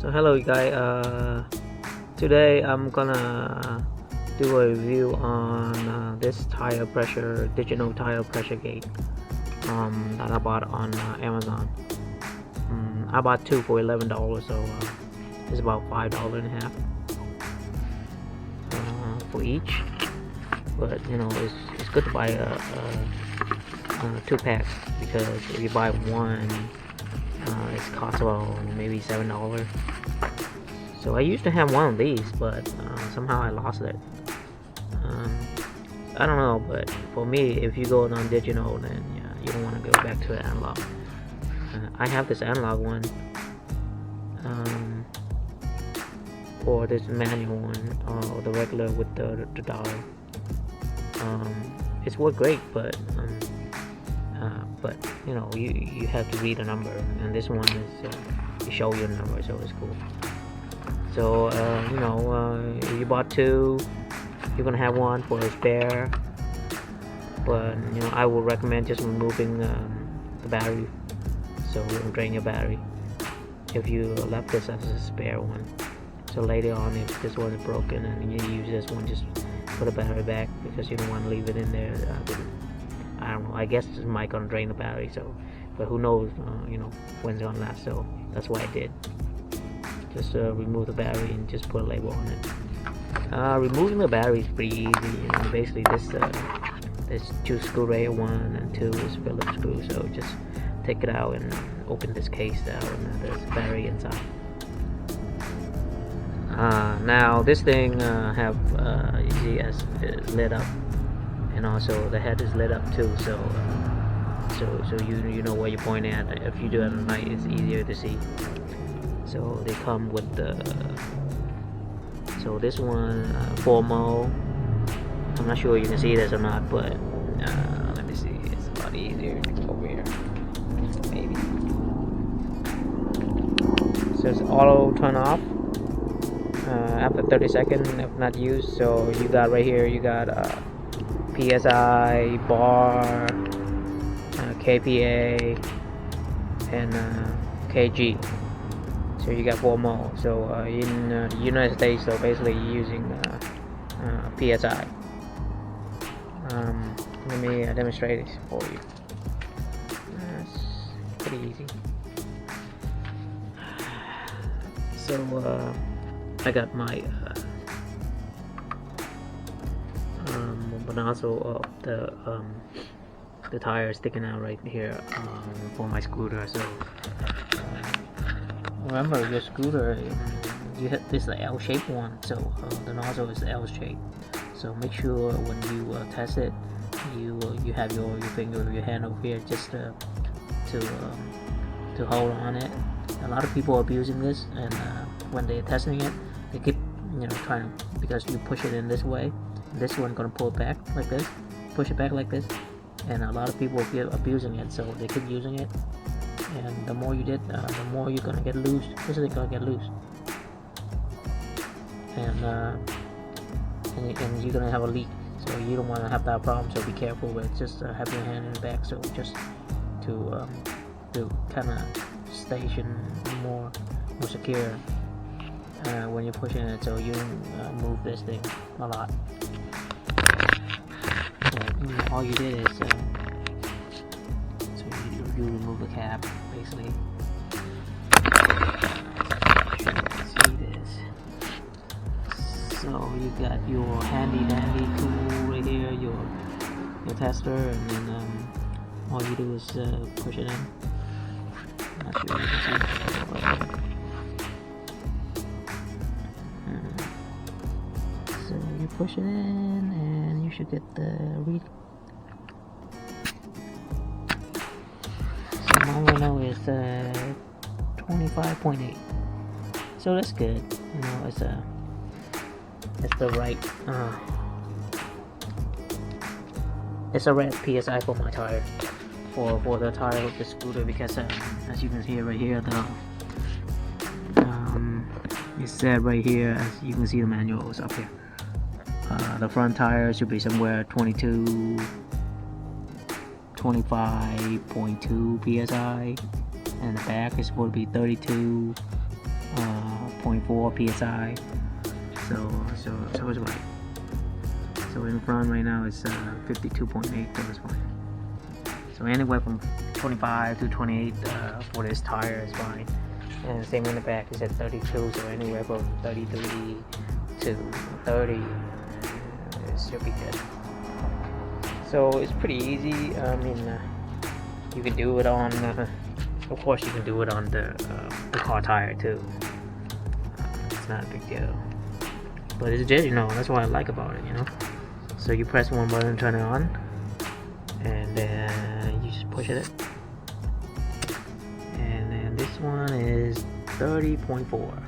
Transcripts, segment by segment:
So hello you guys, today I'm gonna do a review on this digital tire pressure gauge that I bought on Amazon. I bought two for $11, so it's about $5.50 for each. But you know, it's good to buy a 2-pack, because if you buy one, it costs about maybe $7. So I used to have one of these, but somehow I lost it. I don't know, but for me, if you go non-digital, then yeah, you don't want to go back to the analog. I have this analog one, or this manual one, or the regular with the dial. It's worked great, but you know, you have to read a number, and this one is you show your number, so it's cool. So you know, if you bought two, you're gonna have one for a spare. But you know, I would recommend just removing the battery, so it won't drain your battery if you left this as a spare one. So later on, if this one is broken and you use this one, just put the battery back, because you don't want to leave it in there. I don't know, I guess this might gonna drain the battery, so, but who knows, you know, when it's gonna last. So that's what I did. Just remove the battery and just put a label on it. Removing the battery is pretty easy. You know, basically there's two screws right here, one and two is Phillips screw. So just take it out and open this case out, and there's a battery inside. Now this thing have you see, as lit up, and also the head is lit up too. So you know where you're pointing at. If you do it at night, it's easier to see. So they come with the. So this one, 4 I'm not sure you can see this or not, but let me see. It's a lot easier to go over here. Maybe. So it's auto turn off after 30 seconds if not used. So you got right here, you got PSI, bar, KPA, and kg. So you got 4 mole. So in the United States, so basically you're using PSI. Let me demonstrate it for you. It's pretty easy. So I got my but also the tire sticking out right here for my scooter. So remember, your scooter, you hit this L-shaped one, so the nozzle is L-shaped. So make sure when you test it, you have your finger or your hand over here just to hold on it. A lot of people are abusing this, and when they're testing it, they keep trying to, because you push it in this way, this one gonna pull it back like this, push it back like this, and a lot of people are abusing it, so they keep using it. And the more you did, the more you're gonna get loose. This is gonna get loose, and you're gonna have a leak. So you don't want to have that problem. So be careful with just have your hand in the back. So just to kind of station more secure when you're pushing it, so you move this thing a lot. So all you did is. You remove the cap, basically. See this. So you got your handy dandy tool right here, your tester, and then all you do is push it in. Not sure you can see. So you push it in, and you should get the read. Mine right now is 25.8, so that's good. You know, it's the right it's a red PSI for my tire, for the tire of the scooter, because as you can see right here, the it said right here, as you can see the manual is up here. The front tire should be somewhere 25.2 psi, and the back is supposed to be 32 30.4 psi. So it's right. So in front right now it's 52.8, so it's fine. So anywhere from 25 to 28 for this tire is fine. And same in the back is at 32, so anywhere from 33 to 30 it should be good. So it's pretty easy. I mean, you can do it on, of course you can do it on the car tire too. It's not a big deal. But it's just, that's what I like about it, So you press one button, turn it on, and then you just push it. And then this one is 30.4,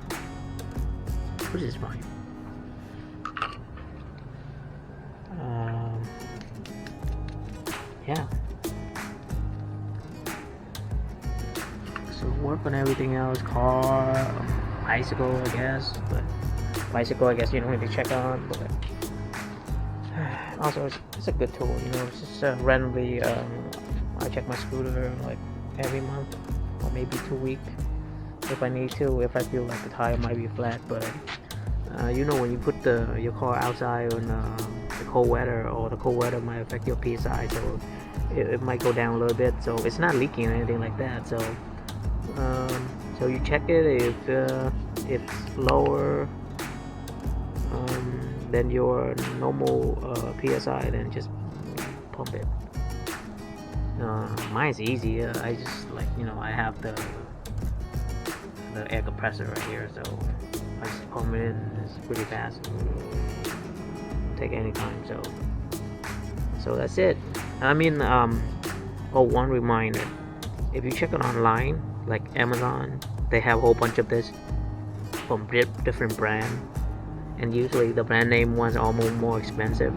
which is fine. Yeah. So work on everything else, car, bicycle, I guess. But bicycle, I guess you don't need to check on, but also it's a good tool, it's just randomly I check my scooter like every month or maybe 2 weeks if I need to, if I feel like the tire might be flat. But when you put your car outside on the cold weather, or the cold weather might affect your PSI, so it might go down a little bit. So it's not leaking or anything like that, so you check it. If it's lower than your normal PSI, then just pump it. Mine's easy. I just I have the air compressor right here, so I just pump it in. It's pretty fast. Take any time. So that's it. I mean, one reminder: if you check it online, like Amazon, they have a whole bunch of this from different brands. And usually the brand name ones are almost more expensive,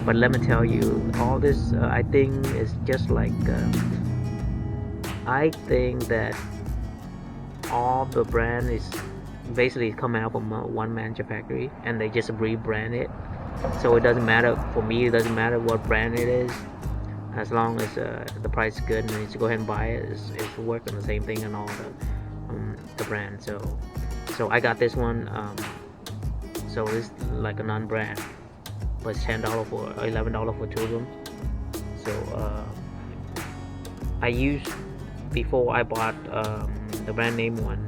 but let me tell you, all this I think is just like I think that all the brand is basically coming out from one manufacturer, and they just rebrand it. So it doesn't matter for me. It doesn't matter what brand it is, as long as the price is good and you just go ahead and buy it. It's working the same thing in all the brands. So I got this one. So it's like a non-brand, but it's $10 for $11 for two of them. So I used before I bought the brand name one,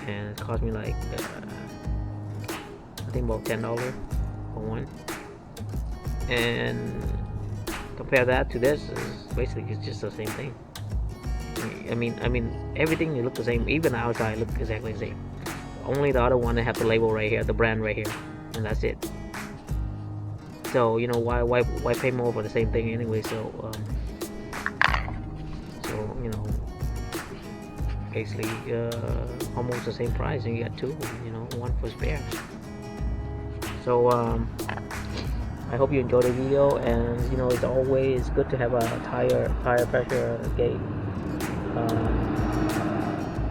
and it cost me like I think about $10 for one. And compare that to this, is basically it's just the same thing. I mean everything look the same, even the outside look exactly the same. Only the other one they have the label right here, the brand right here, and that's it. So why pay more for the same thing anyway? So basically almost the same price, and you got two, one for spare. So I hope you enjoyed the video, and it's always good to have a tire pressure gauge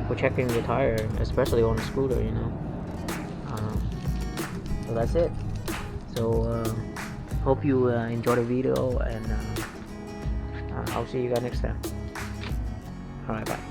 for checking your tire, especially on a scooter. So that's it. So hope you enjoy the video, and I'll see you guys next time. Alright, bye.